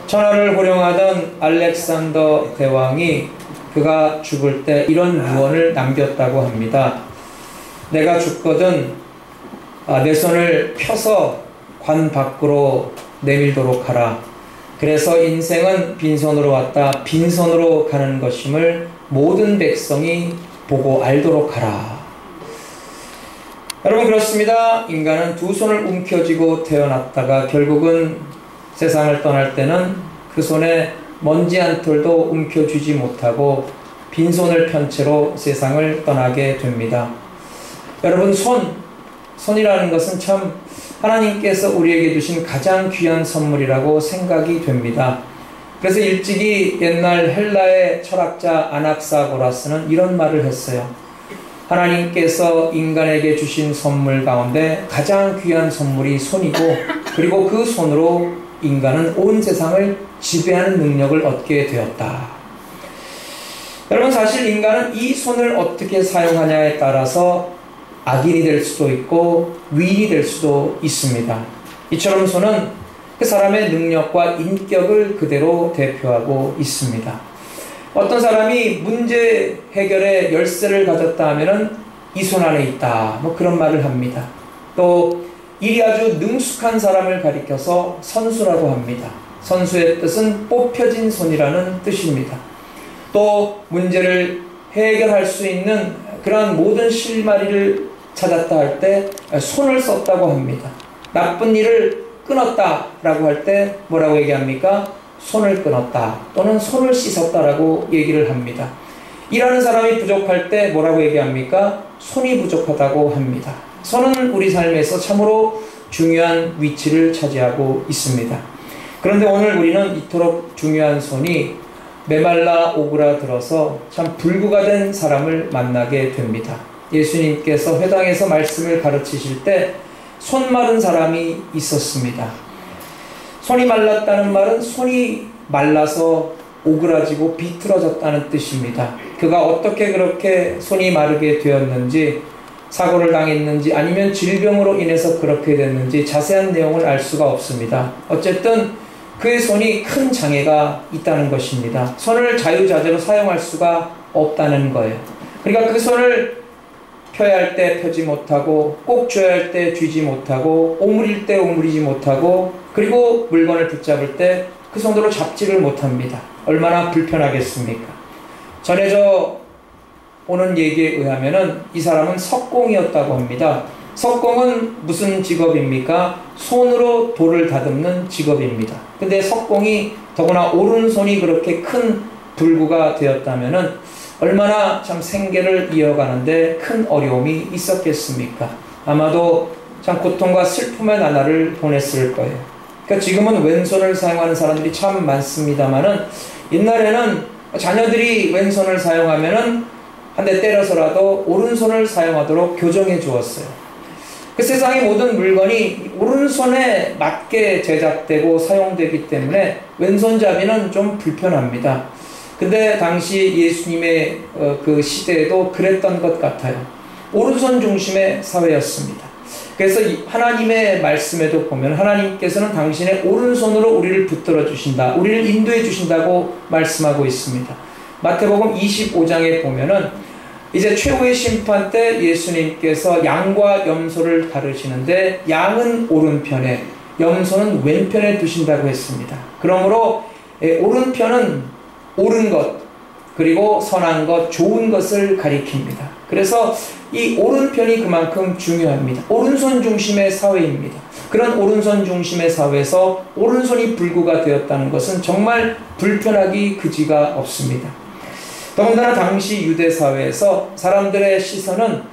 천하를 호령하던 알렉산더 대왕이 그가 죽을 때 이런 유언을 남겼다고 합니다. 내가 죽거든 내 손을 펴서 관 밖으로 내밀도록 하라. 그래서 인생은 빈손으로 왔다 빈손으로 가는 것임을 모든 백성이 보고 알도록 하라. 여러분, 그렇습니다. 인간은 두 손을 움켜쥐고 태어났다가 결국은 세상을 떠날 때는 그 손에 먼지 한 톨도 움켜쥐지 못하고 빈손을 편 채로 세상을 떠나게 됩니다. 여러분, 손이라는 것은 참 하나님께서 우리에게 주신 가장 귀한 선물이라고 생각이 됩니다. 그래서 일찍이 옛날 헬라의 철학자 아낙사고라스는 이런 말을 했어요. 하나님께서 인간에게 주신 선물 가운데 가장 귀한 선물이 손이고, 그리고 그 손으로 인간은 온 세상을 지배하는 능력을 얻게 되었다. 여러분, 사실 인간은 이 손을 어떻게 사용하냐에 따라서 악인이 될 수도 있고 위인이 될 수도 있습니다. 이처럼 손은 그 사람의 능력과 인격을 그대로 대표하고 있습니다. 어떤 사람이 문제 해결의 열쇠를 가졌다 하면은 이 손 안에 있다, 그런 말을 합니다. 또 일이 아주 능숙한 사람을 가리켜서 선수라고 합니다. 선수의 뜻은 뽑혀진 손이라는 뜻입니다. 또 문제를 해결할 수 있는 그러한 모든 실마리를 찾았다 할 때 손을 썼다고 합니다. 나쁜 일을 끊었다라고 할 때 뭐라고 얘기합니까? 손을 끊었다 또는 손을 씻었다라고 얘기를 합니다. 일하는 사람이 부족할 때 뭐라고 얘기합니까? 손이 부족하다고 합니다. 손은 우리 삶에서 참으로 중요한 위치를 차지하고 있습니다. 그런데 오늘 우리는 이토록 중요한 손이 메말라 오그라들어서 참 불구가 된 사람을 만나게 됩니다. 예수님께서 회당에서 말씀을 가르치실 때 손 마른 사람이 있었습니다. 손이 말랐다는 말은 손이 말라서 오그라지고 비틀어졌다는 뜻입니다. 그가 어떻게 그렇게 손이 마르게 되었는지, 사고를 당했는지 아니면 질병으로 인해서 그렇게 됐는지 자세한 내용을 알 수가 없습니다. 어쨌든 그의 손이 큰 장애가 있다는 것입니다. 손을 자유자재로 사용할 수가 없다는 거예요. 그러니까 그 손을 펴야 할 때 펴지 못하고, 꼭 쥐어야 할 때 쥐지 못하고, 오므릴 때 오므리지 못하고, 그리고 물건을 붙잡을 때 그 손으로 잡지를 못합니다. 얼마나 불편하겠습니까? 전해져 오는 얘기에 의하면은 이 사람은 석공이었다고 합니다. 석공은 무슨 직업입니까? 손으로 돌을 다듬는 직업입니다. 근데 석공이 더구나 오른손이 그렇게 큰 불구가 되었다면은 얼마나 참 생계를 이어가는데 큰 어려움이 있었겠습니까? 아마도 참 고통과 슬픔의 나날을 보냈을 거예요. 그러니까 지금은 왼손을 사용하는 사람들이 참 많습니다만은 옛날에는 자녀들이 왼손을 사용하면은 한 대 때려서라도 오른손을 사용하도록 교정해 주었어요. 그 세상의 모든 물건이 오른손에 맞게 제작되고 사용되기 때문에 왼손잡이는 좀 불편합니다. 근데 당시 예수님의 그 시대에도 그랬던 것 같아요. 오른손 중심의 사회였습니다. 그래서 하나님의 말씀에도 보면 하나님께서는 당신의 오른손으로 우리를 붙들어 주신다, 우리를 인도해 주신다고 말씀하고 있습니다. 마태복음 25장에 보면은 이제 최후의 심판 때 예수님께서 양과 염소를 다루시는데 양은 오른편에, 염소는 왼편에 두신다고 했습니다. 그러므로 오른편은 옳은 것, 그리고 선한 것, 좋은 것을 가리킵니다. 그래서 이 오른편이 그만큼 중요합니다. 오른손 중심의 사회입니다. 그런 오른손 중심의 사회에서 오른손이 불구가 되었다는 것은 정말 불편하기 그지가 없습니다. 더군다나 당시 유대 사회에서 사람들의 시선은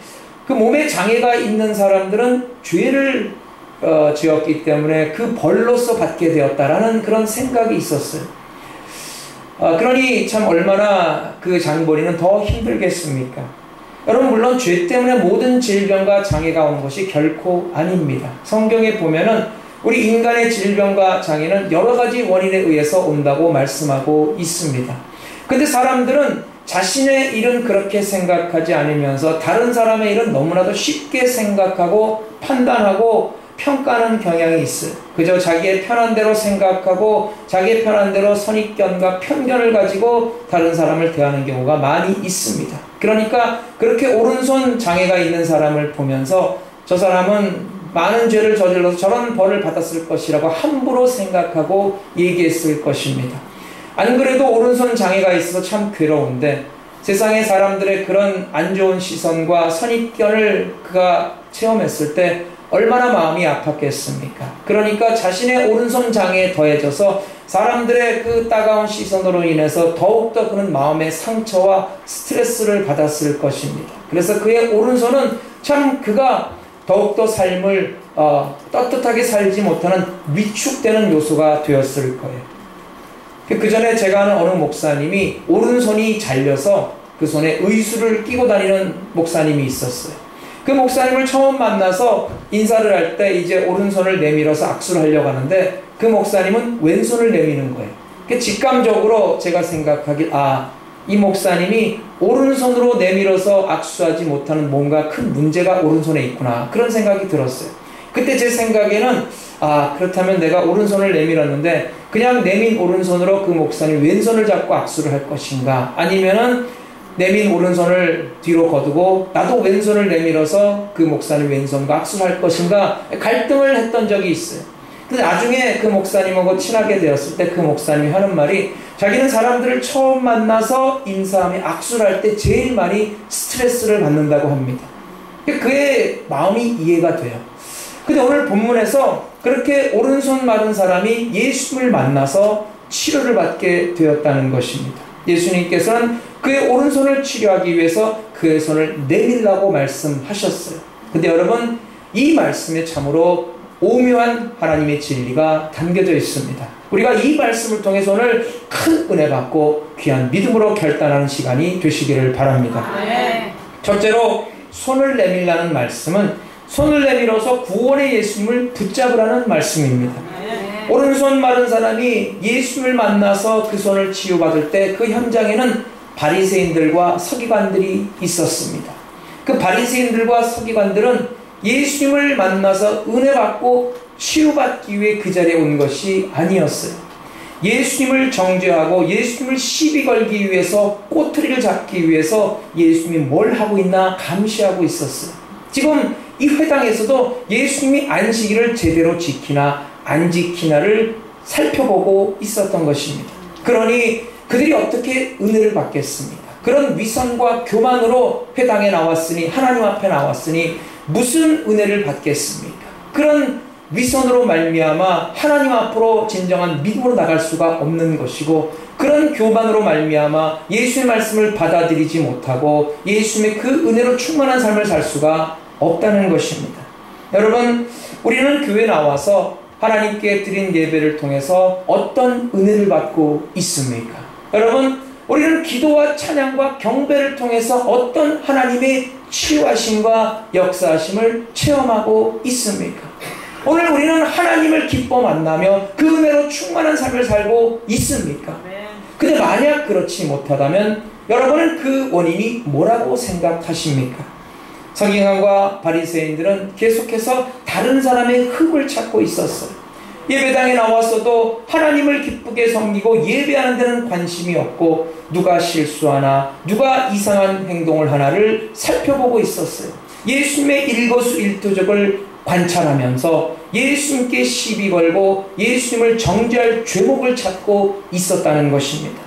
그 몸에 장애가 있는 사람들은 죄를 지었기 때문에 그 벌로서 받게 되었다라는 그런 생각이 있었어요. 그러니 참 얼마나 그 장본인은 더 힘들겠습니까? 여러분, 물론 죄 때문에 모든 질병과 장애가 온 것이 결코 아닙니다. 성경에 보면은 우리 인간의 질병과 장애는 여러 가지 원인에 의해서 온다고 말씀하고 있습니다. 근데 사람들은 자신의 일은 그렇게 생각하지 않으면서 다른 사람의 일은 너무나도 쉽게 생각하고 판단하고 평가하는 경향이 있어요. 그저 자기의 편한 대로 생각하고 자기의 편한 대로 선입견과 편견을 가지고 다른 사람을 대하는 경우가 많이 있습니다. 그러니까 그렇게 오른손 장애가 있는 사람을 보면서 저 사람은 많은 죄를 저질러서 저런 벌을 받았을 것이라고 함부로 생각하고 얘기했을 것입니다. 안 그래도 오른손 장애가 있어서 참 괴로운데 세상의 사람들의 그런 안 좋은 시선과 선입견을 그가 체험했을 때 얼마나 마음이 아팠겠습니까? 그러니까 자신의 오른손 장애에 더해져서 사람들의 그 따가운 시선으로 인해서 더욱더 그는 마음의 상처와 스트레스를 받았을 것입니다. 그래서 그의 오른손은 참 그가 더욱더 삶을 떳떳하게 살지 못하는 위축되는 요소가 되었을 거예요. 그 전에 제가 아는 어느 목사님이 오른손이 잘려서 그 손에 의수를 끼고 다니는 목사님이 있었어요. 그 목사님을 처음 만나서 인사를 할 때 이제 오른손을 내밀어서 악수를 하려고 하는데 그 목사님은 왼손을 내미는 거예요. 직감적으로 제가 생각하길 이 목사님이 오른손으로 내밀어서 악수하지 못하는 뭔가 큰 문제가 오른손에 있구나, 그런 생각이 들었어요. 그때 제 생각에는 그렇다면 내가 오른손을 내밀었는데 그냥 내민 오른손으로 그 목사님 왼손을 잡고 악수를 할 것인가, 아니면은 내민 오른손을 뒤로 거두고 나도 왼손을 내밀어서 그 목사님 왼손과 악수를 할 것인가 갈등을 했던 적이 있어요. 근데 나중에 그 목사님하고 친하게 되었을 때 그 목사님이 하는 말이, 자기는 사람들을 처음 만나서 인사하며 악수를 할 때 제일 많이 스트레스를 받는다고 합니다. 그의 마음이 이해가 돼요. 근데 오늘 본문에서 그렇게 오른손 마른 사람이 예수님을 만나서 치료를 받게 되었다는 것입니다. 예수님께서는 그의 오른손을 치료하기 위해서 그의 손을 내밀라고 말씀하셨어요. 근데 여러분, 이 말씀에 참으로 오묘한 하나님의 진리가 담겨져 있습니다. 우리가 이 말씀을 통해서 오늘 큰 은혜 받고 귀한 믿음으로 결단하는 시간이 되시기를 바랍니다. 첫째로 손을 내밀라는 말씀은 손을 내밀어서 구원의 예수님을 붙잡으라는 말씀입니다. 오른손 마른 사람이 예수님을 만나서 그 손을 치유받을 때 그 현장에는 바리새인들과 서기관들이 있었습니다. 그 바리새인들과 서기관들은 예수님을 만나서 은혜 받고 치유받기 위해 그 자리에 온 것이 아니었어요. 예수님을 정죄하고 예수님을 시비 걸기 위해서, 꼬투리를 잡기 위해서 예수님이 뭘 하고 있나 감시하고 있었어요. 지금 이 회당에서도 예수님이 안식일을 제대로 지키나 안 지키나를 살펴보고 있었던 것입니다. 그러니 그들이 어떻게 은혜를 받겠습니까? 그런 위선과 교만으로 회당에 나왔으니, 하나님 앞에 나왔으니 무슨 은혜를 받겠습니까? 그런 위선으로 말미암아 하나님 앞으로 진정한 믿음으로 나갈 수가 없는 것이고, 그런 교만으로 말미암아 예수의 말씀을 받아들이지 못하고 예수님의 그 은혜로 충만한 삶을 살 수가 없다는 것입니다. 여러분, 우리는 교회에 나와서 하나님께 드린 예배를 통해서 어떤 은혜를 받고 있습니까? 여러분, 우리는 기도와 찬양과 경배를 통해서 어떤 하나님의 치유하심과 역사하심을 체험하고 있습니까? 오늘 우리는 하나님을 기뻐 만나며 그 은혜로 충만한 삶을 살고 있습니까? 근데 만약 그렇지 못하다면 여러분은 그 원인이 뭐라고 생각하십니까? 서기관과 바리새인들은 계속해서 다른 사람의 흠을 찾고 있었어요. 예배당에 나왔어도 하나님을 기쁘게 섬기고 예배하는 데는 관심이 없고, 누가 실수하나 누가 이상한 행동을 하나를 살펴보고 있었어요. 예수님의 일거수일투족을 관찰하면서 예수님께 시비 걸고 예수님을 정죄할 죄목을 찾고 있었다는 것입니다.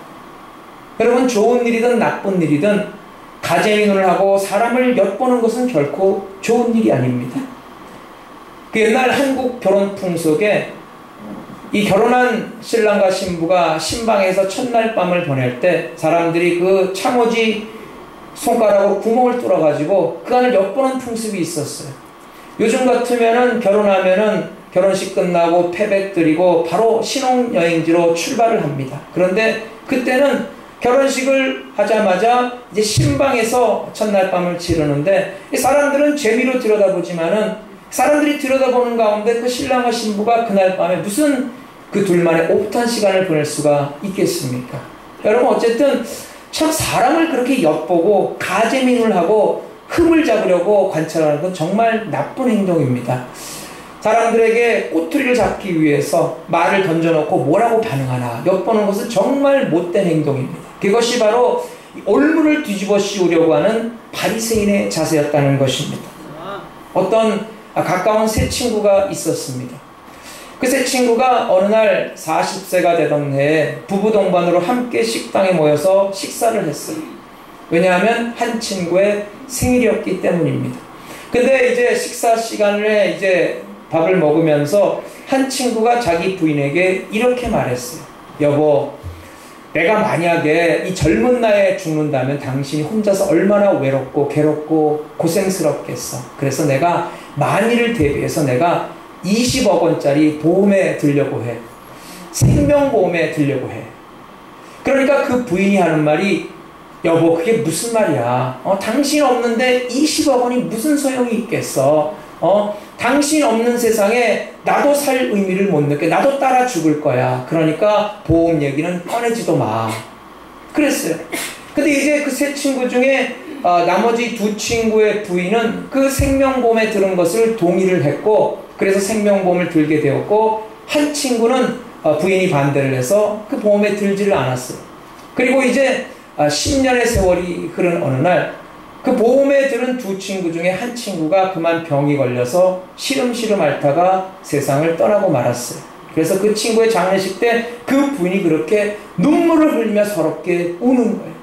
여러분, 좋은 일이든 나쁜 일이든 가재미눈을 하고 사람을 엿보는 것은 결코 좋은 일이 아닙니다. 그 옛날 한국 결혼 풍속에 이 결혼한 신랑과 신부가 신방에서 첫날 밤을 보낼 때 사람들이 그 창호지 손가락으로 구멍을 뚫어가지고 그 안을 엿보는 풍습이 있었어요. 요즘 같으면은 결혼하면은 결혼식 끝나고 패백 드리고 바로 신혼여행지로 출발을 합니다. 그런데 그때는 결혼식을 하자마자 이제 신방에서 첫날 밤을 치르는데, 사람들은 재미로 들여다보지만은 사람들이 들여다보는 가운데 그 신랑과 신부가 그날 밤에 무슨 그 둘만의 오붓한 시간을 보낼 수가 있겠습니까? 여러분, 어쨌든 참 사람을 그렇게 엿보고 가재민을 하고 흠을 잡으려고 관찰하는 건 정말 나쁜 행동입니다. 사람들에게 꼬투리를 잡기 위해서 말을 던져놓고 뭐라고 반응하나 엿보는 것은 정말 못된 행동입니다. 그것이 바로 올무를 뒤집어 씌우려고 하는 바리새인의 자세였다는 것입니다. 어떤 가까운 새 친구가 있었습니다. 그 새 친구가 어느 날 40세가 되던 해에 부부 동반으로 함께 식당에 모여서 식사를 했어요. 왜냐하면 한 친구의 생일이었기 때문입니다. 근데 이제 식사 시간에 이제 밥을 먹으면서 한 친구가 자기 부인에게 이렇게 말했어요. 여보, 내가 만약에 이 젊은 나이에 죽는다면 당신이 혼자서 얼마나 외롭고 괴롭고 고생스럽겠어. 그래서 내가 만일을 대비해서 내가 20억 원짜리 보험에 들려고 해. 생명보험에 들려고 해. 그러니까 그 부인이 하는 말이 여보, 그게 무슨 말이야. 당신 없는데 20억 원이 무슨 소용이 있겠어. 당신 없는 세상에 나도 살 의미를 못 느껴. 나도 따라 죽을 거야. 그러니까 보험 얘기는 꺼내지도 마. 그랬어요. 근데 이제 그 세 친구 중에 나머지 두 친구의 부인은 그 생명보험에 들은 것을 동의를 했고, 그래서 생명보험을 들게 되었고, 한 친구는 부인이 반대를 해서 그 보험에 들지를 않았어요. 그리고 이제 10년의 세월이 흐른 어느 날 그 보험에 들은 두 친구 중에 한 친구가 그만 병이 걸려서 시름시름 앓다가 세상을 떠나고 말았어요. 그래서 그 친구의 장례식 때 그 부인이 그렇게 눈물을 흘리며 서럽게 우는 거예요.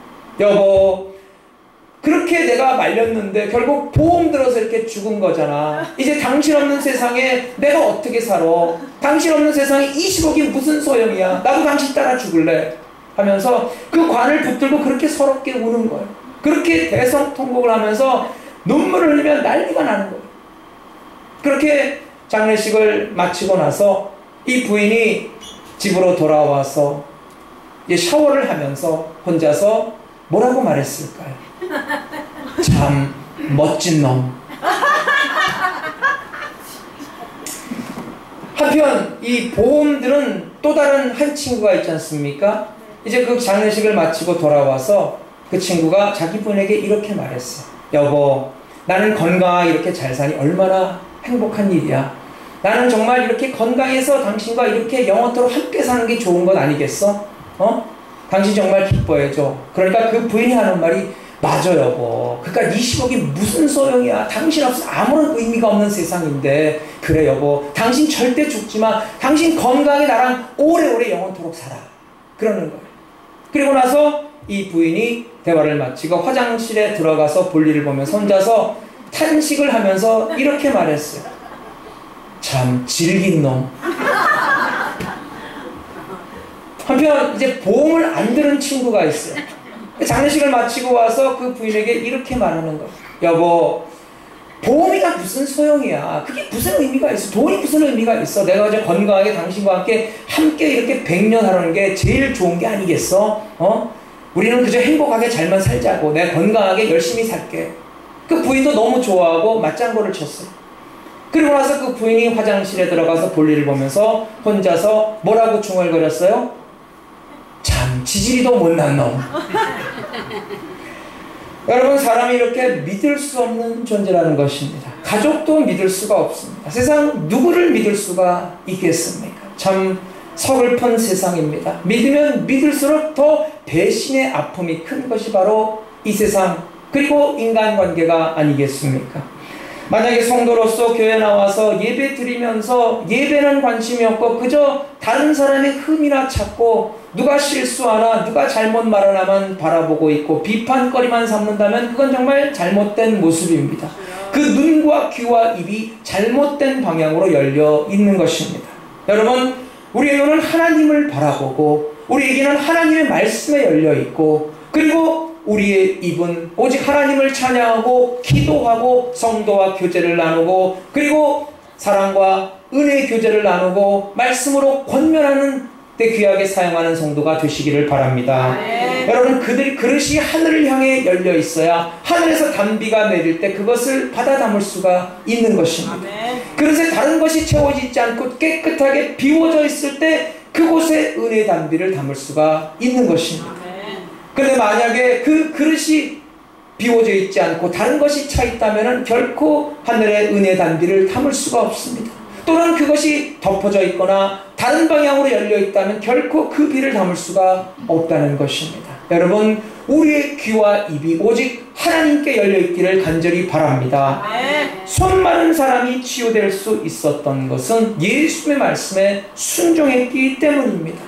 여보, 그렇게 내가 말렸는데 결국 보험 들어서 이렇게 죽은 거잖아. 이제 당신 없는 세상에 내가 어떻게 살아? 당신 없는 세상에 20억이 무슨 소용이야? 나도 당신 따라 죽을래. 하면서 그 관을 붙들고 그렇게 서럽게 우는 거예요. 그렇게 대성통곡을 하면서 눈물을 흘리며 난리가 나는 거예요. 그렇게 장례식을 마치고 나서 이 부인이 집으로 돌아와서 이제 샤워를 하면서 혼자서 뭐라고 말했을까요? 참 멋진 놈. 한편 이 보험들은 또 다른 한 친구가 있지 않습니까? 이제 그 장례식을 마치고 돌아와서 그 친구가 자기 부인에게 이렇게 말했어. 여보, 나는 건강하게 이렇게 잘 사니 얼마나 행복한 일이야. 나는 정말 이렇게 건강해서 당신과 이렇게 영원토록 함께 사는 게 좋은 것 아니겠어? 당신 정말 기뻐해줘. 그러니까 그 부인이 하는 말이 맞아 여보. 그러니까 20억이 무슨 소용이야. 당신 없으면 아무런 의미가 없는 세상인데. 그래 여보, 당신 절대 죽지 마. 당신 건강하게 나랑 오래오래 영원토록 살아. 그러는 거예요. 그리고 나서 이 부인이 대화를 마치고 화장실에 들어가서 볼일을 보면서 혼자서 탄식을 하면서 이렇게 말했어요. 참 질긴 놈. 한편 이제 보험을 안 들은 친구가 있어요. 장례식을 마치고 와서 그 부인에게 이렇게 말하는 거예요. 여보, 보험이가 무슨 소용이야. 그게 무슨 의미가 있어. 돈이 무슨 의미가 있어. 내가 이제 건강하게 당신과 함께 이렇게 100년 하는 게 제일 좋은 게 아니겠어. 우리는 그저 행복하게 잘만 살자고. 내가 건강하게 열심히 살게. 그 부인도 너무 좋아하고 맞장구를 쳤어요. 그리고 나서 그 부인이 화장실에 들어가서 볼일을 보면서 혼자서 뭐라고 중얼거렸어요? 참 지지리도 못난 놈. 여러분, 사람이 이렇게 믿을 수 없는 존재라는 것입니다. 가족도 믿을 수가 없습니다. 세상 누구를 믿을 수가 있겠습니까? 참 서글픈 세상입니다. 믿으면 믿을수록 더 배신의 아픔이 큰 것이 바로 이 세상, 그리고 인간관계가 아니겠습니까? 만약에 성도로서 교회 나와서 예배 드리면서 예배는 관심이 없고 그저 다른 사람의 흠이나 찾고 누가 실수하나 누가 잘못 말하나만 바라보고 있고 비판거리만 삼는다면 그건 정말 잘못된 모습입니다. 그 눈과 귀와 입이 잘못된 방향으로 열려 있는 것입니다. 여러분, 우리의 눈은 하나님을 바라보고 우리에게는 하나님의 말씀에 열려 있고, 그리고 우리의 입은 오직 하나님을 찬양하고 기도하고 성도와 교제를 나누고, 그리고 사랑과 은혜의 교제를 나누고 말씀으로 권면하는 때 귀하게 사용하는 성도가 되시기를 바랍니다. 여러분, 그릇이 하늘을 향해 열려 있어야 하늘에서 단비가 내릴 때 그것을 받아 담을 수가 있는 것입니다. 그릇에 다른 것이 채워지지 않고 깨끗하게 비워져 있을 때 그곳에 은혜의 단비를 담을 수가 있는 것입니다. 그런데 만약에 그 그릇이 비워져 있지 않고 다른 것이 차 있다면 결코 하늘의 은혜 단비를 담을 수가 없습니다. 또는 그것이 덮어져 있거나 다른 방향으로 열려 있다면 결코 그 비를 담을 수가 없다는 것입니다. 여러분, 우리의 귀와 입이 오직 하나님께 열려 있기를 간절히 바랍니다. 손 마른 사람이 치유될 수 있었던 것은 예수님의 말씀에 순종했기 때문입니다.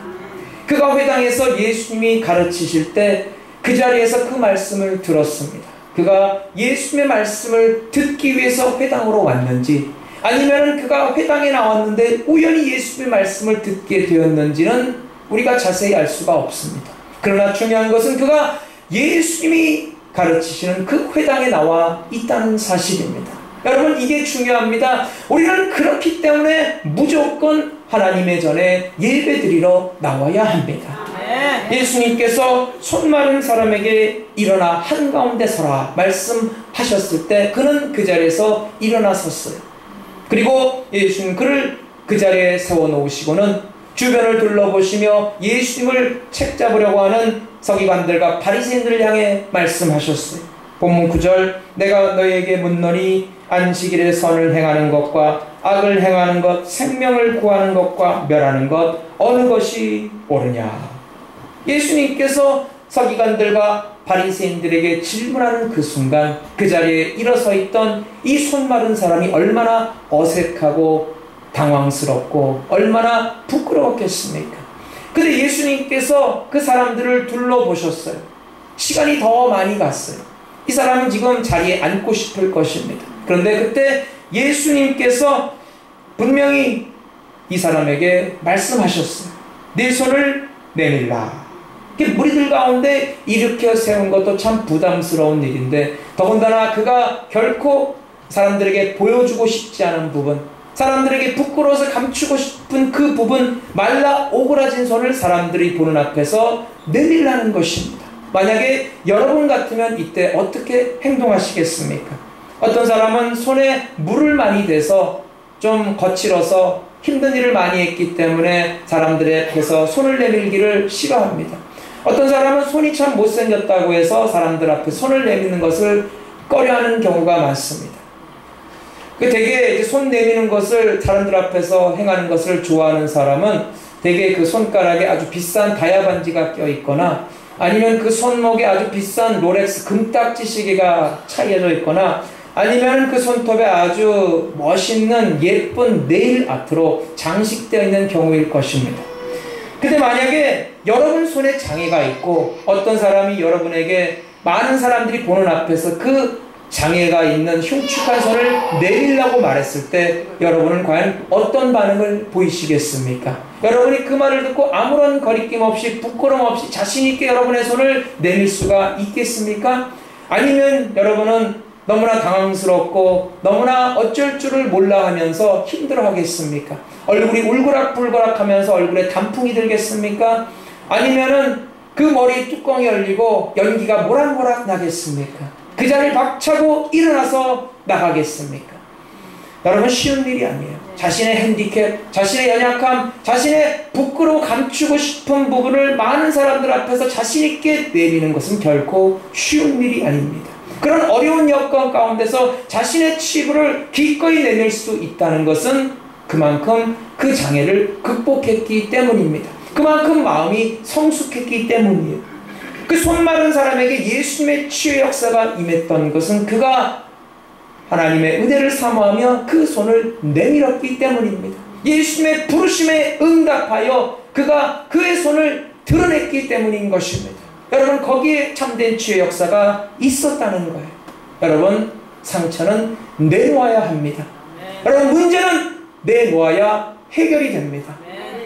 그가 회당에서 예수님이 가르치실 때 그 자리에서 그 말씀을 들었습니다. 그가 예수님의 말씀을 듣기 위해서 회당으로 왔는지, 아니면 그가 회당에 나왔는데 우연히 예수님의 말씀을 듣게 되었는지는 우리가 자세히 알 수가 없습니다. 그러나 중요한 것은 그가 예수님이 가르치시는 그 회당에 나와 있다는 사실입니다. 여러분, 이게 중요합니다. 우리는 그렇기 때문에 무조건 하나님의 전에 예배드리러 나와야 합니다. 예수님께서 손 마른 사람에게 일어나 한가운데 서라 말씀하셨을 때 그는 그 자리에서 일어나 섰어요. 그리고 예수님 그를 그 자리에 세워놓으시고는 주변을 둘러보시며 예수님을 책잡으려고 하는 서기관들과 바리새인들을 향해 말씀하셨어요. 본문 9절, 내가 너희에게 묻노니 안식일에 선을 행하는 것과 악을 행하는 것, 생명을 구하는 것과 멸하는 것 어느 것이 옳으냐. 예수님께서 서기관들과 바리새인들에게 질문하는 그 순간 그 자리에 일어서 있던 이 손 마른 사람이 얼마나 어색하고 당황스럽고 얼마나 부끄러웠겠습니까? 근데 예수님께서 그 사람들을 둘러보셨어요. 시간이 더 많이 갔어요. 이 사람은 지금 자리에 앉고 싶을 것입니다. 그런데 그때 예수님께서 분명히 이 사람에게 말씀하셨어요. 네 손을 내밀라. 무리들 가운데 일으켜 세운 것도 참 부담스러운 일인데, 더군다나 그가 결코 사람들에게 보여주고 싶지 않은 부분, 사람들에게 부끄러워서 감추고 싶은 그 부분, 말라 오그라진 손을 사람들이 보는 앞에서 내밀라는 것입니다. 만약에 여러분 같으면 이때 어떻게 행동하시겠습니까? 어떤 사람은 손에 물을 많이 대서 좀 거칠어서 힘든 일을 많이 했기 때문에 사람들의 앞에서 손을 내밀기를 싫어합니다. 어떤 사람은 손이 참 못생겼다고 해서 사람들 앞에 손을 내미는 것을 꺼려하는 경우가 많습니다. 되게 손 내미는 것을 사람들 앞에서 행하는 것을 좋아하는 사람은 되게 그 손가락에 아주 비싼 다이아 반지가 껴있거나, 아니면 그 손목에 아주 비싼 롤렉스 금딱지 시계가 차여져 있거나, 아니면 그 손톱에 아주 멋있는 예쁜 네일 아트로 장식되어 있는 경우일 것입니다. 근데 만약에 여러분 손에 장애가 있고 어떤 사람이 여러분에게 많은 사람들이 보는 앞에서 그 장애가 있는 흉측한 손을 내밀라고 말했을 때 여러분은 과연 어떤 반응을 보이시겠습니까? 여러분이 그 말을 듣고 아무런 거리낌 없이 부끄럼 없이 자신 있게 여러분의 손을 내밀 수가 있겠습니까? 아니면 여러분은 너무나 당황스럽고 너무나 어쩔 줄을 몰라 하면서 힘들어 하겠습니까? 얼굴이 울그락불그락 하면서 얼굴에 단풍이 들겠습니까? 아니면은 그 머리 뚜껑이 열리고 연기가 모락모락 나겠습니까? 그 자리를 박차고 일어나서 나가겠습니까? 여러분, 쉬운 일이 아니에요. 자신의 핸디캡, 자신의 연약함, 자신의 부끄러워 감추고 싶은 부분을 많은 사람들 앞에서 자신있게 내미는 것은 결코 쉬운 일이 아닙니다. 그런 어려운 여건 가운데서 자신의 치부를 기꺼이 내밀 수 있다는 것은 그만큼 그 장애를 극복했기 때문입니다. 그만큼 마음이 성숙했기 때문이에요. 그 손 마른 사람에게 예수님의 치유의 역사가 임했던 것은 그가 하나님의 은혜를 사모하며 그 손을 내밀었기 때문입니다. 예수님의 부르심에 응답하여 그가 그의 손을 드러냈기 때문인 것입니다. 여러분, 거기에 참된 치유의 역사가 있었다는 거예요. 여러분, 상처는 내놓아야 합니다. 여러분, 문제는 내놓아야 해결이 됩니다.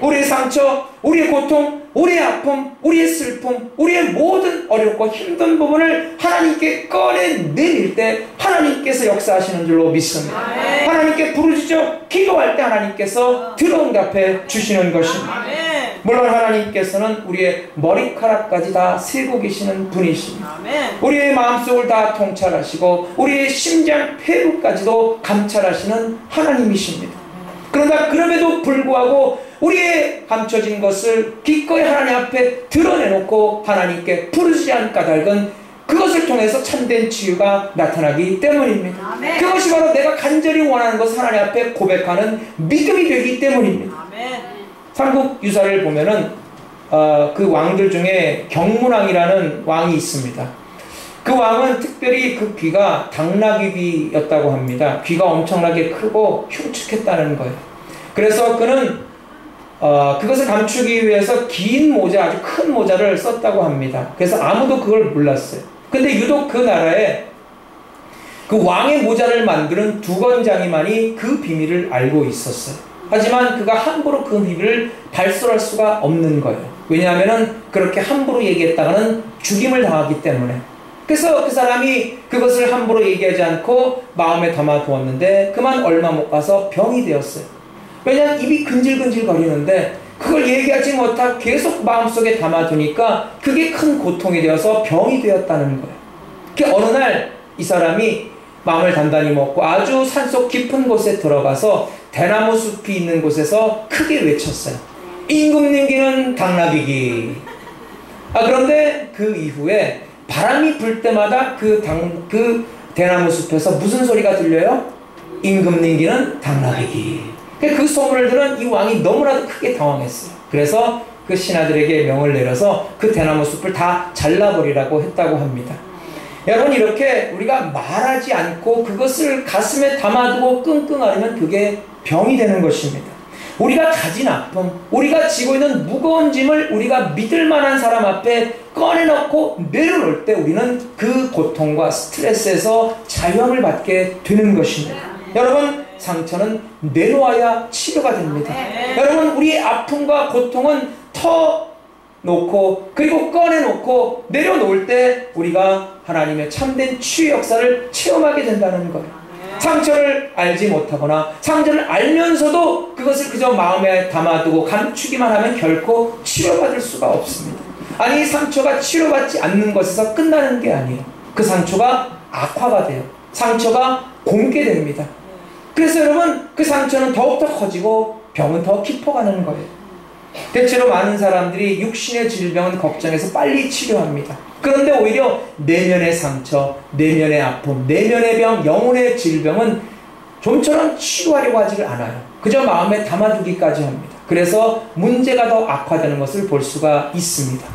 우리의 상처, 우리의 고통, 우리의 아픔, 우리의 슬픔, 우리의 모든 어렵고 힘든 부분을 하나님께 꺼내내릴 때 하나님께서 역사하시는 줄로 믿습니다. 하나님께 부르짖어 기도할 때 하나님께서 들어응답해 주시는 것입니다. 물론 하나님께서는 우리의 머리카락까지 다 세고 계시는 분이십니다. 우리의 마음속을 다 통찰하시고 우리의 심장 폐부까지도 감찰하시는 하나님이십니다. 그러나 그럼에도 불구하고 우리의 감춰진 것을 기꺼이 하나님 앞에 드러내놓고 하나님께 부르짖지 않은 까닭은 그것을 통해서 참된 치유가 나타나기 때문입니다. 그것이 바로 내가 간절히 원하는 것을 하나님 앞에 고백하는 믿음이 되기 때문입니다. 삼국 유사를 보면은 그 왕들 중에 경문왕이라는 왕이 있습니다. 그 왕은 특별히 그 귀가 당나귀귀였다고 합니다. 귀가 엄청나게 크고 흉측했다는 거예요. 그래서 그는 그것을 감추기 위해서 긴 모자, 아주 큰 모자를 썼다고 합니다. 그래서 아무도 그걸 몰랐어요. 근데 유독 그 나라에 그 왕의 모자를 만드는 두건장이만이 그 비밀을 알고 있었어요. 하지만 그가 함부로 그 비밀을 발설할 수가 없는 거예요. 왜냐하면 그렇게 함부로 얘기했다가는 죽임을 당하기 때문에. 그래서 그 사람이 그것을 함부로 얘기하지 않고 마음에 담아두었는데 그만 얼마 못 가서 병이 되었어요. 왜냐하면 입이 근질근질 거리는데 그걸 얘기하지 못하고 계속 마음속에 담아두니까 그게 큰 고통이 되어서 병이 되었다는 거예요. 그 어느 날 이 사람이 마음을 단단히 먹고 아주 산속 깊은 곳에 들어가서 대나무 숲이 있는 곳에서 크게 외쳤어요. 임금님기는 당나귀기. 그런데 그 이후에 바람이 불 때마다 그 대나무 숲에서 무슨 소리가 들려요? 임금님기는 당나귀기. 그 소문을 들은 이 왕이 너무나도 크게 당황했어요. 그래서 그 신하들에게 명을 내려서 그 대나무 숲을 다 잘라버리라고 했다고 합니다. 여러분, 이렇게 우리가 말하지 않고 그것을 가슴에 담아두고 끙끙 앓으면 그게 병이 되는 것입니다. 우리가 가진 아픔, 우리가 지고 있는 무거운 짐을 우리가 믿을 만한 사람 앞에 꺼내놓고 내려놓을 때 우리는 그 고통과 스트레스에서 자유함을 받게 되는 것입니다. 여러분, 상처는 내놓아야 치료가 됩니다. 여러분, 우리의 아픔과 고통은 터놓고 그리고 꺼내놓고 내려놓을 때 우리가 하나님의 참된 치유 역사를 체험하게 된다는 거예요. 상처를 알지 못하거나 상처를 알면서도 그것을 그저 마음에 담아두고 감추기만 하면 결코 치료받을 수가 없습니다. 아니, 상처가 치료받지 않는 것에서 끝나는 게 아니에요. 그 상처가 악화가 돼요. 상처가 공개됩니다. 그래서 여러분, 그 상처는 더욱더 커지고 병은 더 깊어가는 거예요. 대체로 많은 사람들이 육신의 질병은 걱정해서 빨리 치료합니다. 그런데 오히려 내면의 상처, 내면의 아픔, 내면의 병, 영혼의 질병은 좀처럼 치료하려고 하지를 않아요. 그저 마음에 담아두기까지 합니다. 그래서 문제가 더 악화되는 것을 볼 수가 있습니다.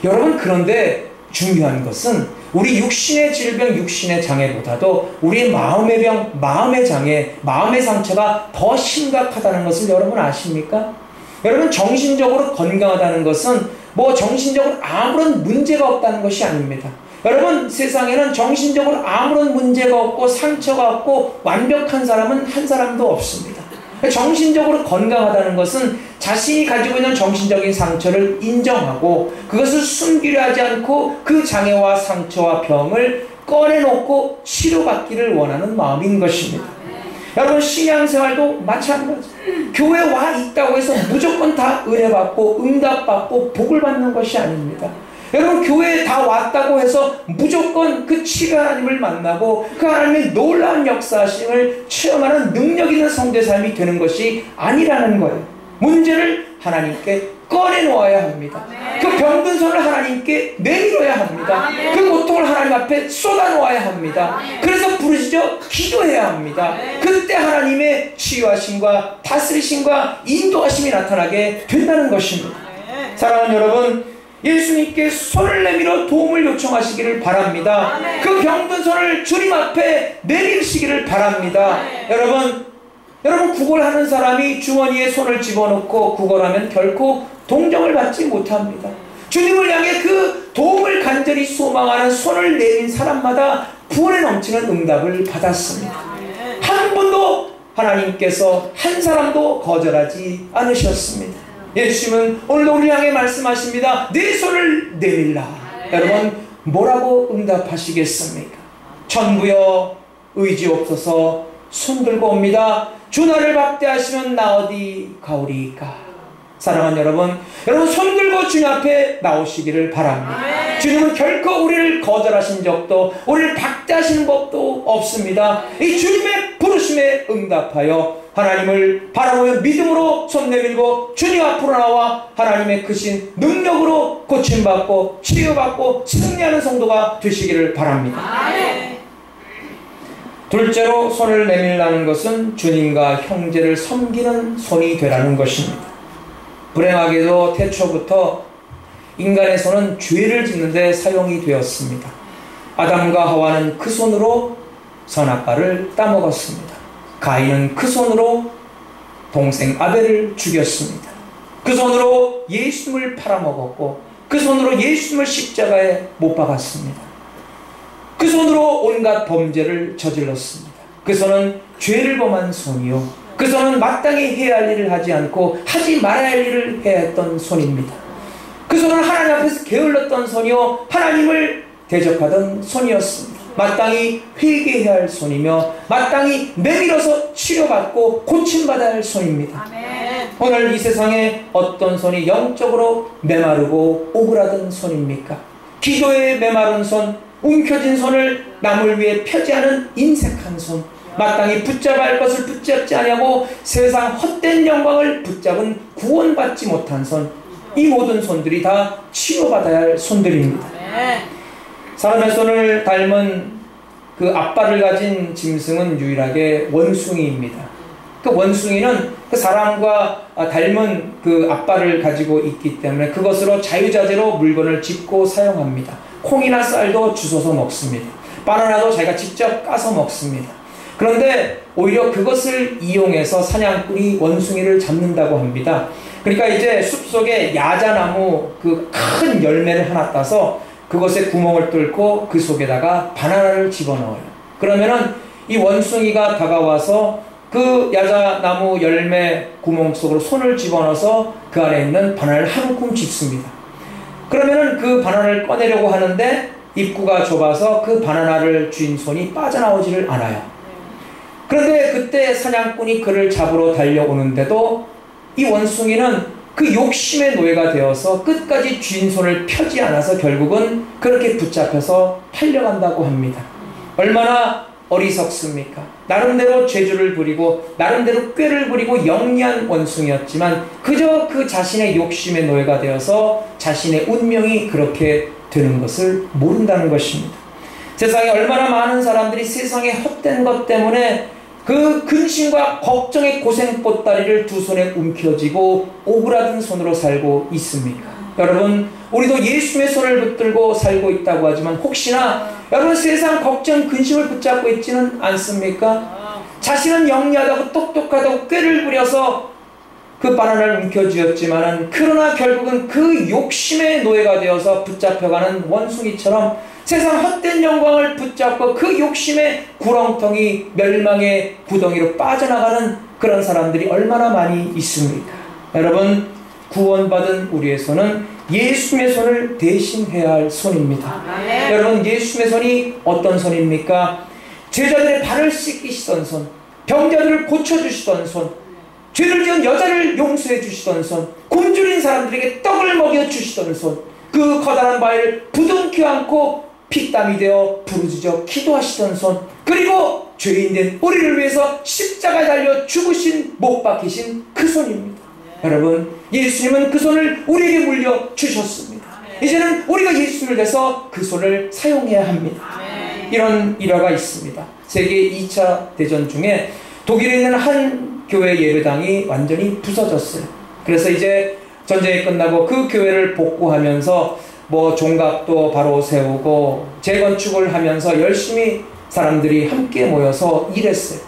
여러분, 그런데 중요한 것은 우리 육신의 질병, 육신의 장애보다도 우리의 마음의 병, 마음의 장애, 마음의 상처가 더 심각하다는 것을 여러분 아십니까? 여러분, 정신적으로 건강하다는 것은 정신적으로 아무런 문제가 없다는 것이 아닙니다. 여러분, 세상에는 정신적으로 아무런 문제가 없고 상처가 없고 완벽한 사람은 한 사람도 없습니다. 정신적으로 건강하다는 것은 자신이 가지고 있는 정신적인 상처를 인정하고 그것을 숨기려 하지 않고 그 장애와 상처와 병을 꺼내놓고 치료받기를 원하는 마음인 것입니다. 여러분, 신앙생활도 마찬가지. 교회 와 있다고 해서 무조건 다 은혜받고 응답받고 복을 받는 것이 아닙니다. 여러분, 교회에 다 왔다고 해서 무조건 그 치유 하나님을 만나고 그 하나님의 놀라운 역사하심을 체험하는 능력 있는 성도의 삶이 되는 것이 아니라는 거예요. 문제를 하나님께 꺼내놓아야 합니다. 그 병든 손을 하나님께 내밀어야 합니다. 그 고통을 하나님 앞에 쏟아놓아야 합니다. 그래서 부르짖어 기도해야 합니다. 그때 하나님의 치유하심과 다스리심과 인도하심이 나타나게 된다는 것입니다. 사랑하는 여러분, 예수님께 손을 내밀어 도움을 요청하시기를 바랍니다. 그 병든 손을 주님 앞에 내리시기를 바랍니다. 여러분, 구걸하는 사람이 주머니에 손을 집어넣고 구걸하면 결코 동정을 받지 못합니다. 주님을 향해 그 도움을 간절히 소망하는 손을 내민 사람마다 부원에 넘치는 응답을 받았습니다. 한 번도 하나님께서 한 사람도 거절하지 않으셨습니다. 예수님은 오늘도 우리 향해 말씀하십니다. 네 손을 내밀라. 여러분, 뭐라고 응답하시겠습니까? 천부여 의지옵소서, 손 들고 옵니다. 주 나를 박대하시면 나 어디 가오리이까. 사랑하는 여러분, 손 들고 주님 앞에 나오시기를 바랍니다. 주님은 결코 우리를 거절하신 적도 우리를 박대하시는 법도 없습니다. 이 주님의 부르심에 응답하여 하나님을 바라보며 믿음으로 손 내밀고 주님 앞으로 나와 하나님의 크신 능력으로 고침받고 치유받고 승리하는 성도가 되시기를 바랍니다. 아멘. 둘째로 손을 내밀라는 것은 주님과 형제를 섬기는 손이 되라는 것입니다. 불행하게도 태초부터 인간의 손은 죄를 짓는 데 사용이 되었습니다. 아담과 하와는 그 손으로 선악과를 따먹었습니다. 가인은 그 손으로 동생 아벨을 죽였습니다. 그 손으로 예수님을 팔아먹었고 그 손으로 예수님을 십자가에 못 박았습니다. 그 손으로 온갖 범죄를 저질렀습니다. 그 손은 죄를 범한 손이요, 그 손은 마땅히 해야 할 일을 하지 않고 하지 말아야 할 일을 해야 했던 손입니다. 그 손은 하나님 앞에서 게을렀던 손이요, 하나님을 대적하던 손이었습니다. 마땅히 회개해야 할 손이며 마땅히 내밀어서 치료받고 고침받아야 할 손입니다. 아멘. 오늘 이 세상에 어떤 손이 영적으로 메마르고 오그라든 손입니까? 기도에 메마른 손, 움켜진 손을 남을 위해 펴지 않은 인색한 손, 마땅히 붙잡아야 할 것을 붙잡지 아니하고 세상 헛된 영광을 붙잡은 구원받지 못한 손, 이 모든 손들이 다 치료받아야 할 손들입니다. 아멘. 사람의 손을 닮은 그 앞발을 가진 짐승은 유일하게 원숭이입니다. 그 원숭이는 그 사람과 닮은 그 앞발을 가지고 있기 때문에 그것으로 자유자재로 물건을 짚고 사용합니다. 콩이나 쌀도 주워서 먹습니다. 바나나도 자기가 직접 까서 먹습니다. 그런데 오히려 그것을 이용해서 사냥꾼이 원숭이를 잡는다고 합니다. 그러니까 이제 숲속에 야자나무 그 큰 열매를 하나 따서 그것에 구멍을 뚫고 그 속에다가 바나나를 집어넣어요. 그러면은 이 원숭이가 다가와서 그 야자나무 열매 구멍 속으로 손을 집어넣어서 그 안에 있는 바나나를 한 움큼 짚습니다. 그러면은 그 바나나를 꺼내려고 하는데 입구가 좁아서 그 바나나를 쥔 손이 빠져나오지를 않아요. 그런데 그때 사냥꾼이 그를 잡으러 달려오는데도 이 원숭이는 그 욕심의 노예가 되어서 끝까지 쥔 손을 펴지 않아서 결국은 그렇게 붙잡혀서 팔려간다고 합니다. 얼마나 어리석습니까? 나름대로 죄주를 부리고 나름대로 꾀를 부리고 영리한 원숭이였지만 그저 그 자신의 욕심의 노예가 되어서 자신의 운명이 그렇게 되는 것을 모른다는 것입니다. 세상에 얼마나 많은 사람들이 세상의 헛된 것 때문에 그 근심과 걱정의 고생 보따리를 두 손에 움켜쥐고 오그라든 손으로 살고 있습니까? 여러분, 우리도 예수님의 손을 붙들고 살고 있다고 하지만 혹시나 여러분 세상 걱정 근심을 붙잡고 있지는 않습니까? 자신은 영리하다고 똑똑하다고 꾀를 부려서 그 바나나를 움켜쥐었지만은 그러나 결국은 그 욕심의 노예가 되어서 붙잡혀가는 원숭이처럼 세상 헛된 영광을 붙잡고 그 욕심의 구렁텅이 멸망의 구덩이로 빠져나가는 그런 사람들이 얼마나 많이 있습니까? 여러분, 구원받은 우리의 손은 예수님의 손을 대신해야 할 손입니다. 아멘. 여러분, 예수님의 손이 어떤 손입니까? 제자들의 발을 씻기시던 손, 병자들을 고쳐주시던 손, 죄를 지은 여자를 용서해 주시던 손, 굶주린 사람들에게 떡을 먹여주시던 손, 그 커다란 바위를 부둥켜 안고 피땀이 되어 부르짖어 기도하시던 손, 그리고 죄인된 우리를 위해서 십자가에 달려 죽으신 못 박히신 그 손입니다. 여러분, 예수님은 그 손을 우리에게 물려주셨습니다. 이제는 우리가 예수님을 위해서 그 손을 사용해야 합니다. 이런 일화가 있습니다. 세계 2차 대전 중에 독일에 있는 한 교회 예배당이 완전히 부서졌어요. 그래서 이제 전쟁이 끝나고 그 교회를 복구하면서 뭐 종각도 바로 세우고 재건축을 하면서 열심히 사람들이 함께 모여서 일했어요.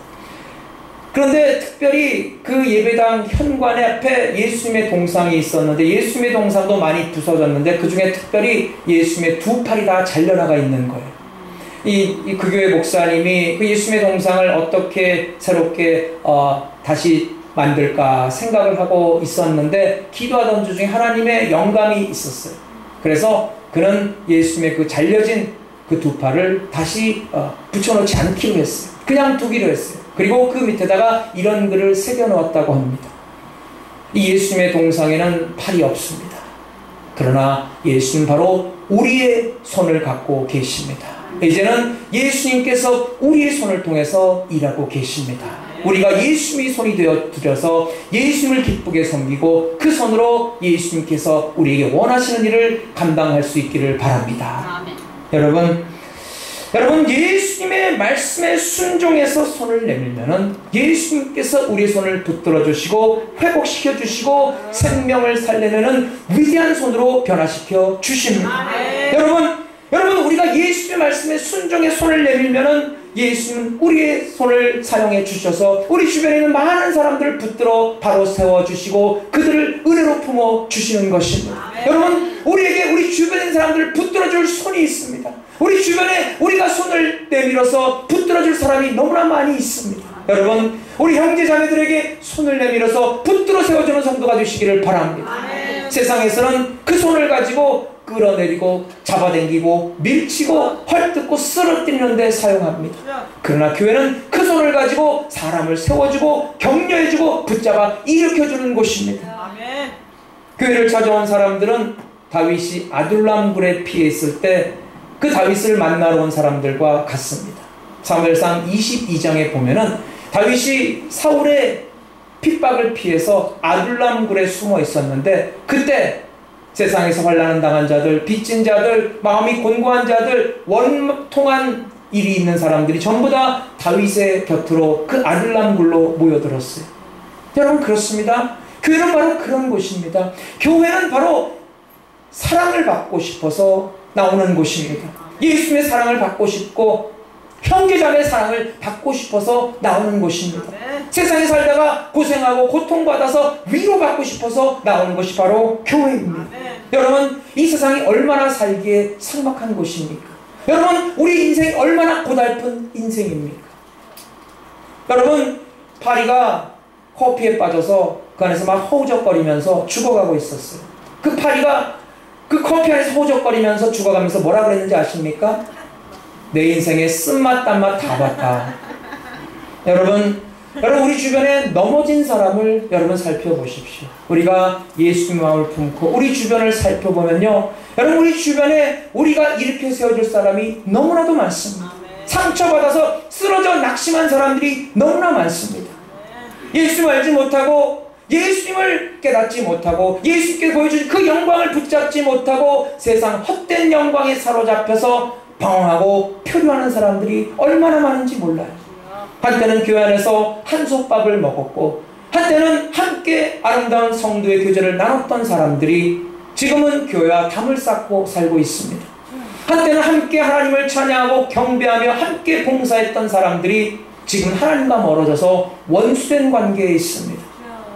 그런데 특별히 그 예배당 현관에 앞에 예수님의 동상이 있었는데 예수님의 동상도 많이 부서졌는데 그 중에 특별히 예수님의 두 팔이 다 잘려나가 있는 거예요. 그 교회 목사님이 그 예수님의 동상을 어떻게 새롭게 다시 만들까 생각을 하고 있었는데 기도하던 중 중에 하나님의 영감이 있었어요. 그래서 그는 예수님의 그 잘려진 그 두 팔을 다시 붙여놓지 않기로 했어요. 그냥 두기로 했어요. 그리고 그 밑에다가 이런 글을 새겨놓았다고 합니다. 이 예수님의 동상에는 팔이 없습니다. 그러나 예수는 바로 우리의 손을 갖고 계십니다. 이제는 예수님께서 우리의 손을 통해서 일하고 계십니다. 우리가 예수님의 손이 되어 드려서 예수님을 기쁘게 섬기고 그 손으로 예수님께서 우리에게 원하시는 일을 감당할 수 있기를 바랍니다. 여러분 예수님의 말씀에 순종해서 손을 내밀면은 예수님께서 우리의 손을 붙들어 주시고 회복시켜 주시고 생명을 살리는 위대한 손으로 변화시켜 주십니다. 여러분 우리가 예수님의 말씀에 순종해 손을 내밀면은 예수님은 우리의 손을 사용해 주셔서 우리 주변에 있는 많은 사람들을 붙들어 바로 세워주시고 그들을 은혜로 품어 주시는 것입니다. 여러분 우리에게 우리 주변에 있는 사람들을 붙들어 줄 손이 있습니다. 우리 주변에 우리가 손을 내밀어서 붙들어 줄 사람이 너무나 많이 있습니다. 여러분 우리 형제자매들에게 손을 내밀어서 붙들어 세워주는 성도가 되시기를 바랍니다. 세상에서는 그 손을 가지고 끌어내리고 잡아당기고 밀치고 헐뜯고 쓰러뜨리는 데 사용합니다. 그러나 교회는 그 손을 가지고 사람을 세워주고 격려해주고 붙잡아 일으켜주는 곳입니다. 교회를 찾아온 사람들은 다윗이 아둘람 굴에 피해 있을 때 그 다윗을 만나러 온 사람들과 같습니다. 사무엘상 22장에 보면은 다윗이 사울의 핍박을 피해서 아둘람 굴에 숨어 있었는데 그때 세상에서 환난을 당한 자들, 빚진 자들, 마음이 곤고한 자들, 원통한 일이 있는 사람들이 전부 다 다윗의 곁으로 그 아둘람 굴로 모여들었어요. 여러분 그렇습니다. 교회는 바로 그런 곳입니다. 교회는 바로 사랑을 받고 싶어서 나오는 곳입니다. 예수님의 사랑을 받고 싶고 형제자매의 사랑을 받고 싶어서 나오는 곳입니다. 세상에 살다가 고생하고 고통받아서 위로받고 싶어서 나오는 것이 바로 교회입니다. 여러분 이 세상이 얼마나 살기에 삭막한 곳입니까? 여러분 우리 인생이 얼마나 고달픈 인생입니까? 여러분 파리가 커피에 빠져서 그 안에서 막 허우적거리면서 죽어가고 있었어요. 그 파리가 그 커피 안에서 허우적거리면서 죽어가면서 뭐라 그랬는지 아십니까? 내 인생에 쓴맛 단맛 다 봤다. 여러분 우리 주변에 넘어진 사람을 여러분 살펴보십시오. 우리가 예수님의 마음을 품고 우리 주변을 살펴보면요, 여러분 우리 주변에 우리가 일으켜 세워줄 사람이 너무나도 많습니다. 상처받아서 쓰러져 낙심한 사람들이 너무나 많습니다. 예수님을 알지 못하고 예수님을 깨닫지 못하고 예수님께 보여준 그 영광을 붙잡지 못하고 세상 헛된 영광에 사로잡혀서 방황하고 표류하는 사람들이 얼마나 많은지 몰라요. 한때는 교회 안에서 한솥밥을 먹었고 한때는 함께 아름다운 성도의 교제를 나눴던 사람들이 지금은 교회와 담을 쌓고 살고 있습니다. 한때는 함께 하나님을 찬양하고 경배하며 함께 봉사했던 사람들이 지금 하나님과 멀어져서 원수된 관계에 있습니다.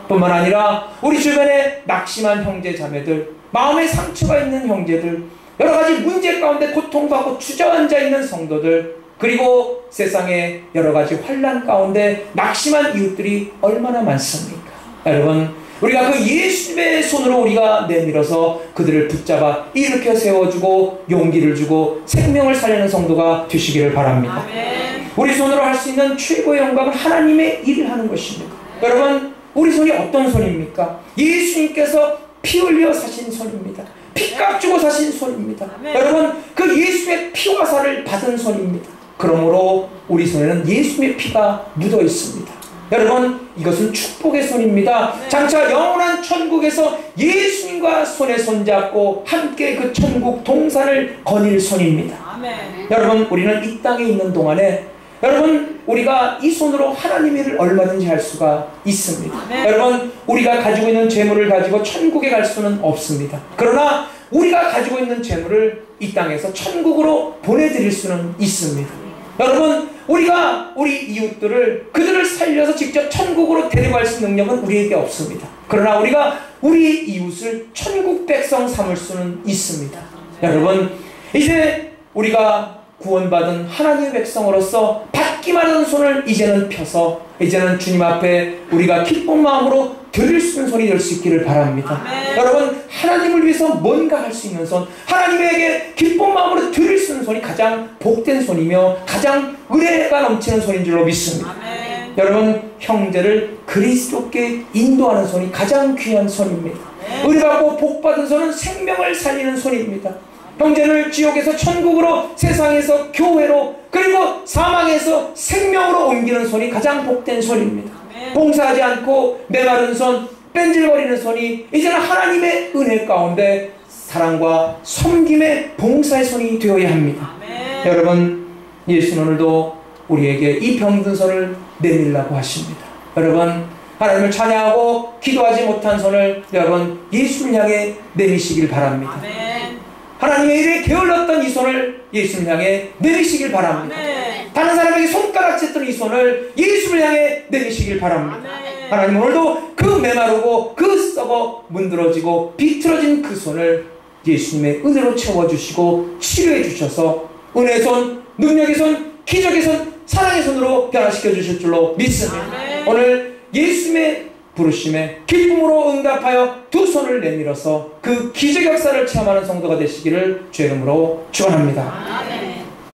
뿐만 아니라 우리 주변에 낙심한 형제 자매들, 마음에 상처가 있는 형제들, 여러가지 문제 가운데 고통받고 주저앉아 있는 성도들, 그리고 세상에 여러가지 환난 가운데 낙심한 이웃들이 얼마나 많습니까? 여러분 우리가 그 예수님의 손으로 우리가 내밀어서 그들을 붙잡아 일으켜 세워주고 용기를 주고 생명을 살리는 성도가 되시기를 바랍니다. 우리 손으로 할 수 있는 최고의 영광은 하나님의 일을 하는 것입니다. 여러분 우리 손이 어떤 손입니까? 예수님께서 피 흘려 사신 손입니다. 피값 주고 사신 손입니다. 여러분 그 예수님의 피와 살을 받은 손입니다. 그러므로 우리 손에는 예수님의 피가 묻어 있습니다. 여러분 이것은 축복의 손입니다. 장차 영원한 천국에서 예수님과 손에 손잡고 함께 그 천국 동산을 거닐 손입니다. 여러분 우리는 이 땅에 있는 동안에 여러분 우리가 이 손으로 하나님 일을 얼마든지 할 수가 있습니다. 여러분 우리가 가지고 있는 재물을 가지고 천국에 갈 수는 없습니다. 그러나 우리가 가지고 있는 재물을 이 땅에서 천국으로 보내드릴 수는 있습니다. 여러분 우리가 우리 이웃들을 그들을 살려서 직접 천국으로 데려갈 수 있는 능력은 우리에게 없습니다. 그러나 우리가 우리 이웃을 천국 백성 삼을 수는 있습니다. 여러분 이제 우리가 구원받은 하나님의 백성으로서 받기만 하던 손을 이제는 펴서 이제는 주님 앞에 우리가 기쁜 마음으로 드릴 수 있는 손이 될 수 있기를 바랍니다. 여러분 하나님을 위해서 뭔가 할 수 있는 손, 하나님에게 기쁜 마음으로 드릴 수 있는 손이 가장 복된 손이며 가장 은혜가 넘치는 손인 줄로 믿습니다. 여러분 형제를 그리스도께 인도하는 손이 가장 귀한 손입니다. 은혜받고 복받은 손은 생명을 살리는 손입니다. 형제를 지옥에서 천국으로, 세상에서 교회로, 그리고 사망에서 생명으로 옮기는 손이 가장 복된 손입니다. 봉사하지 않고 메마른 손, 뺀질거리는 손이 이제는 하나님의 은혜 가운데 사랑과 섬김의 봉사의 손이 되어야 합니다. 여러분, 예수는 오늘도 우리에게 이 병든 손을 내밀라고 하십니다. 여러분, 하나님을 찬양하고 기도하지 못한 손을 여러분 예수를 향해 내미시길 바랍니다. 하나님의 일에 게을렀던 이 손을 예수를 향해 내미시길 바랍니다. 다른 사람에게 손가락질했던 이 손을 예수를 향해 내미시길 바랍니다. 하나님, 오늘도 그 메마르고 그 썩어 문드러지고 비틀어진 그 손을 예수님의 은혜로 채워주시고 치료해 주셔서 은혜의 손, 능력의 손, 기적의 손, 사랑의 손으로 변화시켜 주실 줄로 믿습니다. 오늘 예수님의 부르심에 기쁨으로 응답하여 두 손을 내밀어서 그 기적 역사를 체험하는 성도가 되시기를 주의 이름으로 축원합니다.